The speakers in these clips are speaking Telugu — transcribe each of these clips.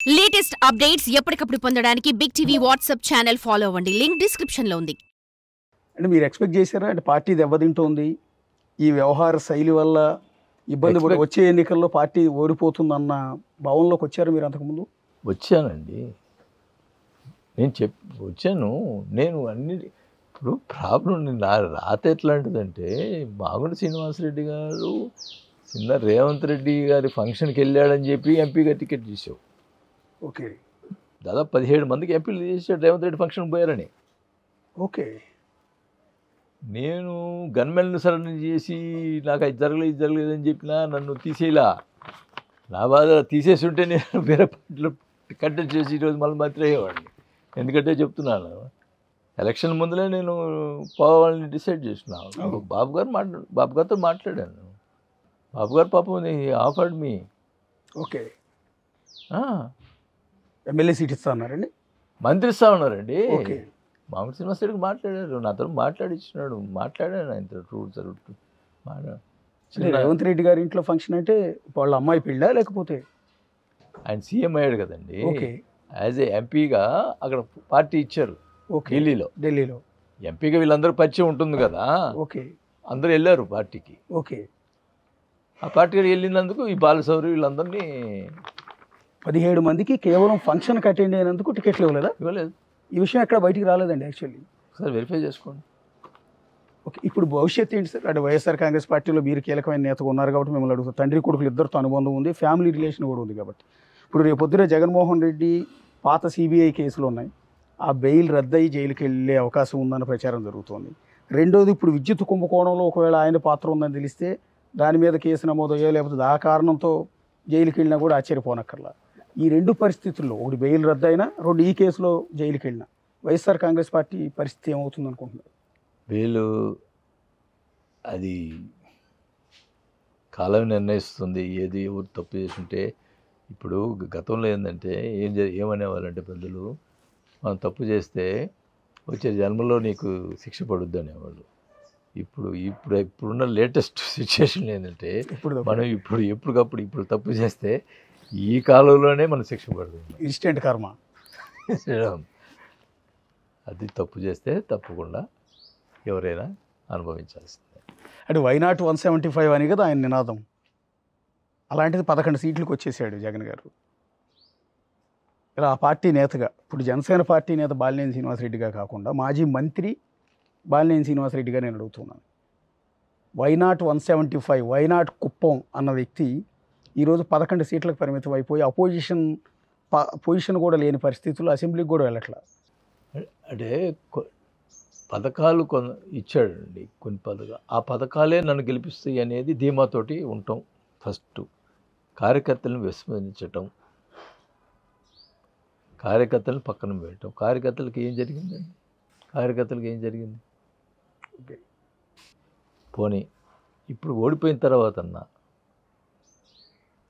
లేటెస్ట్ అప్డేట్స్ ఎప్పటికప్పుడు పొందడానికి big TV WhatsApp channel follow అవ్వండి. లింక్ డిస్క్రిప్షన్ లో ఉంది. అంటే మీరు ఎక్స్పెక్ట్ చేశారా? అంటే పార్టీ దెబ్బతింటోంది, ఈ వ్యవహార శైలి వల్ల ఇబ్బంది పడి వచ్చే ఎన్నికల్లో పార్టీ ఓడిపోతుందన్న భావనలోకి వచ్చారు మీరు అంతకుముందు? వచ్చానండి, నేను వచ్చాను. నేను అన్ని ఇప్పుడు ప్రాబ్లం నా రాత ఎట్లాంటిదంటే, మాగుంట శ్రీనివాసరెడ్డి గారు చిన్న రేవంత్ రెడ్డి గారి ఫంక్షన్కి వెళ్ళాడని చెప్పి ఎంపీగా టికెట్ చేసావు. ఓకే, దాదాపు 17 మందికి ఎంపీలు చేసాడు రేవంత్ రెడ్డి ఫంక్షన్కి పోయారని. ఓకే, నేను గన్మెన్ను సరెండర్ చేసి నాకు అది జరగలేదని చెప్పినా నన్ను తీసేలా. నా బాధ తీసేసి ఉంటే నేను వేరే పార్టీలో కంటెస్ట్ చేసి ఈరోజు మళ్ళీ మంత్రి అయ్యేవాడిని. ఎందుకంటే చెప్తున్నాను, ఎలక్షన్ ముందులే నేను పోవాలని డిసైడ్ చేసినాను. బాబు గారితో మాట్లాడాను. బాబు గారు పాపం offered me. Okay, MLA seat ఇస్తా అన్నారండి, మంత్రి ఇస్తా ఉన్నారండి. ఓకే, మామూలు శ్రీనివాసరెడ్డికి మాట్లాడారు, నాతో మాట్లాడిచ్చినాడు. మాట్లాడాను ఆయనతో రూల్స్ రేవంత్ రెడ్డి గారి ఇంట్లో ఫంక్షన్ అంటే వాళ్ళ అమ్మాయి పెళ్ళా లేకపోతే? ఆయన సీఎం అయ్యాడు కదండి. ఓకే, యాజ్ ఏ ఎంపీగా అక్కడ పార్టీ ఇచ్చారు. ఓకే, ఢిల్లీలో ఎంపీగా వీళ్ళందరూ పరిచయం ఉంటుంది కదా. ఓకే, అందరూ వెళ్ళారు పార్టీకి. ఓకే, ఆ పార్టీకి వెళ్ళినందుకు ఈ బాలశౌరి వీళ్ళందరినీ 17 మందికి కేవలం ఫంక్షన్కి అటెండ్ అయినందుకు టికెట్లు ఇవ్వలేదా? ఇవ్వలేదు. ఈ విషయం ఎక్కడ బయటికి రాలేదండి యాక్చువల్లీ. ఒకసారి వెరిఫై చేసుకోండి. ఓకే, ఇప్పుడు భవిష్యత్తు ఏంటి సార్? అంటే వైఎస్ఆర్ కాంగ్రెస్ పార్టీలో మీరు కీలకమైన నేతగా ఉన్నారు కాబట్టి మిమ్మల్ని అడుగుతారు. తండ్రి కొడుకులు ఇద్దరితో అనుబంధం ఉంది, ఫ్యామిలీ రిలేషన్ కూడా ఉంది కాబట్టి. ఇప్పుడు రేపు పొద్దున జగన్మోహన్ రెడ్డి పాత సిబిఐ కేసులు ఉన్నాయి, ఆ బెయిల్ రద్దయి జైలుకి వెళ్ళే అవకాశం ఉందన్న ప్రచారం జరుగుతోంది. రెండోది, ఇప్పుడు విద్యుత్ కుంభకోణంలో ఒకవేళ ఆయన పాత్ర ఉందని తెలిస్తే దాని మీద కేసు నమోదయ్యో లేకపోతే ఆ కారణంతో జైలుకి వెళ్ళినా కూడా ఆశ్చర్యపోనక్కర్లా. ఈ రెండు పరిస్థితుల్లో, ఒకటి బెయిల్ రద్దయినా, రెండు ఈ కేసులో జైలుకి వెళ్ళినా, వైఎస్ఆర్ కాంగ్రెస్ పార్టీ పరిస్థితి ఏమవుతుంది అనుకుంటున్నారు? వీళ్ళు అది కాలం నిర్ణయిస్తుంది ఏది ఎవరు తప్పు చేస్తుంటే. ఇప్పుడు గతంలో ఏంటంటే ఏమనేవాళ్ళంటే పెద్దలు, మనం తప్పు చేస్తే వచ్చే జన్మలో నీకు శిక్ష పడుద్ది అనేవాళ్ళు. ఇప్పుడున్న లేటెస్ట్ సిచ్యువేషన్ ఏంటంటే, మనం ఎప్పటికప్పుడు తప్పు చేస్తే ఈ కాలంలోనే మన శిక్ష పడుతుంది. ఇన్స్టెంట్ కర్మ. అది తప్పు చేస్తే తప్పకుండా ఎవరైనా అనుభవించాల్సిందే. అంటే వైనాట్ 175 అని కదా ఆయన నినాదం. అలాంటిది 11 సీట్లకు వచ్చేసాడు జగన్ గారు. ఇలా ఆ పార్టీ నేతగా, ఇప్పుడు జనసేన పార్టీ నేత బాలినేని శ్రీనివాసరెడ్డిగా కాకుండా మాజీ మంత్రి బాలినేని శ్రీనివాసరెడ్డిగా నేను అడుగుతున్నాను. వైనాట్ 175, వైనాట్ కుప్పం అన్న వ్యక్తి ఈరోజు 11 సీట్లకు పరిమితం అయిపోయి పొజిషన్ కూడా లేని పరిస్థితుల్లో అసెంబ్లీకి కూడా వెళ్ళట్లా. అంటే పథకాలు ఇచ్చాడండి, కొన్ని పథకాలు. ఆ పథకాలే నన్ను గెలిపిస్తాయి అనేది ధీమాతోటి ఉంటాం. ఫస్ట్ కార్యకర్తలను విస్మరించటం, కార్యకర్తలను పక్కన పెట్టడం. కార్యకర్తలకు ఏం జరిగింది? పోనీ ఇప్పుడు ఓడిపోయిన తర్వాత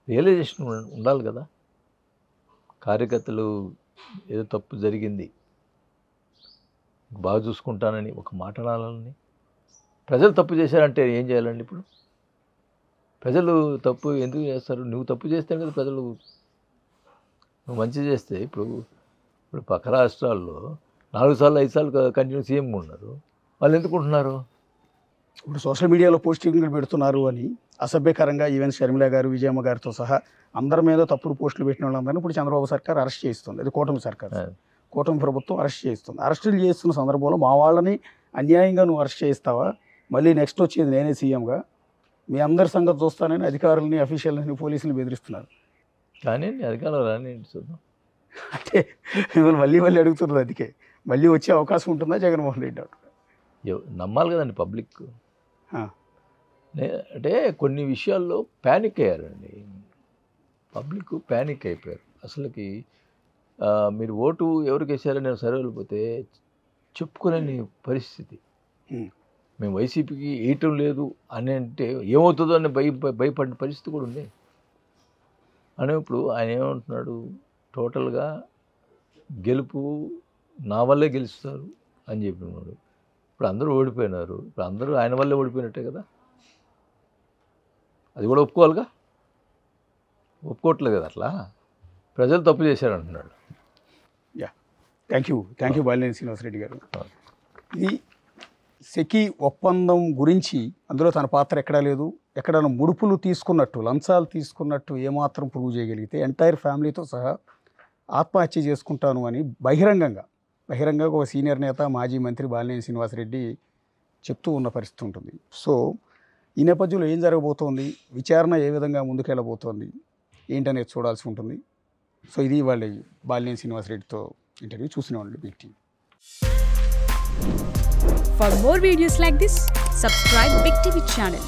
రియలైజేషన్ ఉండాలి కదా. కార్యకర్తలు ఏదో తప్పు జరిగింది, బాగా చూసుకుంటానని ఒక మాట అనాలని. ప్రజలు తప్పు చేశారంటే ఏం చేయాలండి? ఇప్పుడు ప్రజలు తప్పు ఎందుకు చేస్తారు? నువ్వు తప్పు చేస్తే కదా ప్రజలు. నువ్వు మంచి చేస్తే, ఇప్పుడు పక్క రాష్ట్రాల్లో 4 సార్లు 5 సార్లు కంటిన్యూ సీఎం ఉన్నారు, వాళ్ళు ఎందుకు ఉంటున్నారు? ఇప్పుడు సోషల్ మీడియాలో పోస్టింగ్లు పెడుతున్నారు అని అసభ్యకరంగా ఈవెన్ షర్మిల గారు, విజయమ్మ గారితో సహా అందరి మీద తప్పుడు పోస్టులు పెట్టిన వాళ్ళందరినీ ఇప్పుడు చంద్రబాబు సర్కార్ అరెస్ట్ చేస్తుంది. అది కూటమి ప్రభుత్వం అరెస్ట్ చేస్తుంది. అరెస్టులు చేస్తున్న సందర్భంలో మా వాళ్ళని అన్యాయంగా నువ్వు అరెస్ట్ చేయిస్తావా? మళ్ళీ నెక్స్ట్ వచ్చేది నేనే సీఎంగా, మీ అందరి సంగతి చూస్తానని అధికారులని, అఫీషియల్ని, పోలీసులు బెదిరిస్తున్నారు. కానీ అధికారులు రాని చూద్దాం అంటే మిమ్మల్ని మళ్ళీ అడుగుతున్నది. అందుకే మళ్ళీ వచ్చే అవకాశం ఉంటుందా జగన్మోహన్ రెడ్డి? నమ్మాలి కదండి పబ్లిక్. అంటే కొన్ని విషయాల్లో ప్యానిక్ అయ్యారండి, పబ్లిక్ ప్యానిక్ అయిపోయారు. అసలుకి మీరు ఓటు ఎవరికి వేసారని నేను సర్వేలు పోతే చెప్పుకోలేని పరిస్థితి. మేము వైసీపీకి వేయటం లేదు అని అంటే ఏమవుతుందో అని భయపడిన పరిస్థితి కూడా ఉంది. అని ఇప్పుడు ఆయన ఏమంటున్నాడు, టోటల్గా గెలుపు నా వల్లే గెలుస్తారు అని చెప్పినాడు. ఇప్పుడు అందరూ ఓడిపోయినారు, ఇప్పుడు అందరూ ఆయన వల్లే ఓడిపోయినట్టే కదా. అది కూడా ఒప్పుకోవాలిగా, ఒప్పుకోవట్లేదు కదా అట్లా. ప్రజలు తప్పు చేశారంటున్నాడు. థ్యాంక్ యూ బాలినేని శ్రీనివాసరెడ్డి గారు. ఇది సెకీ ఒప్పందం గురించి అందులో తన పాత్ర ఎక్కడా లేదు, ఎక్కడైనా ముడుపులు తీసుకున్నట్టు లంచాలు తీసుకున్నట్టు ఏమాత్రం ప్రూవ్ చేయగలిగితే ఎంటైర్ ఫ్యామిలీతో సహా ఆత్మహత్య చేసుకుంటాను అని బహిరంగంగా ఒక సీనియర్ నేత మాజీ మంత్రి బాలినేని శ్రీనివాసరెడ్డి చెప్తూ ఉన్న పరిస్థితి ఉంటుంది. సో ఈ నేపథ్యంలో ఏం జరగబోతోంది, విచారణ ఏ విధంగా ముందుకెళ్ళబోతోంది ఏంటనేది చూడాల్సి ఉంటుంది. సో ఇది వాళ్ళ బాలినేని శ్రీనివాసరెడ్డితో ఇంటర్వ్యూ. చూసినవాళ్ళు big TV. For more videos like this, subscribe Big TV channel.